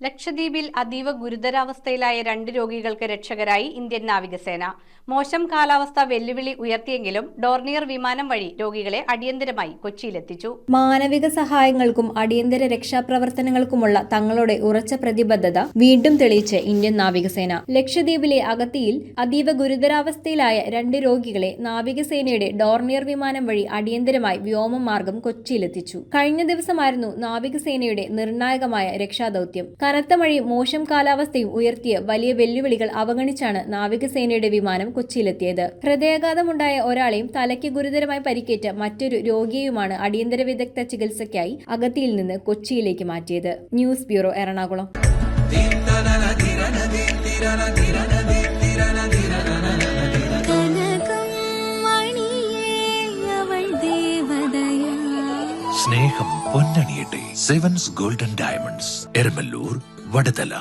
ലക്ഷദ്വീപിൽ അതീവ ഗുരുതരാവസ്ഥയിലായ 2 രോഗികൾക്ക് രക്ഷകരായി ഇന്ത്യൻ നാവികസേന. മോശം കാലാവസ്ഥ വെല്ലുവിളി ഉയർത്തിയെങ്കിലും ഡോർണിയർ വിമാനം വഴി രോഗികളെ അടിയന്തരമായി കൊച്ചിയിലെത്തിച്ചു. മാനവിക സഹായങ്ങൾക്കും അടിയന്തര രക്ഷാപ്രവർത്തനങ്ങൾക്കുമുള്ള തങ്ങളുടെ ഉറച്ച പ്രതിബദ്ധത വീണ്ടും തെളിയിച്ച് ഇന്ത്യൻ നാവികസേന. ലക്ഷദ്വീപിലെ അഗത്തിയിൽ അതീവ ഗുരുതരാവസ്ഥയിലായ 2 രോഗികളെ നാവികസേനയുടെ ഡോർണിയർ വിമാനം വഴി അടിയന്തരമായി വ്യോമമാർഗം കൊച്ചിയിലെത്തിച്ചു. കഴിഞ്ഞ ദിവസമായിരുന്നു നാവികസേനയുടെ നിർണായകമായ രക്ഷാദൌത്യം. കനത്ത മഴയും മോശം കാലാവസ്ഥയും ഉയർത്തിയ വലിയ വെല്ലുവിളികൾ അവഗണിച്ചാണ് നാവികസേനയുടെ വിമാനം കൊച്ചിയിലെത്തിയത്. ഹൃദയാഘാതമുണ്ടായ ഒരാളെയും തലയ്ക്ക് ഗുരുതരമായി പരിക്കേറ്റ മറ്റൊരു രോഗിയെയുമാണ് അടിയന്തര വിദഗ്ധ ചികിത്സയ്ക്കായി അഗത്തിയിൽ നിന്ന് കൊച്ചിയിലേക്ക് മാറ്റിയത്. News bureau, Ernakulam. സ്നേഹം പൊന്നണിയട്ടെ. Sevens golden diamonds, Eramalloor, Vadathala.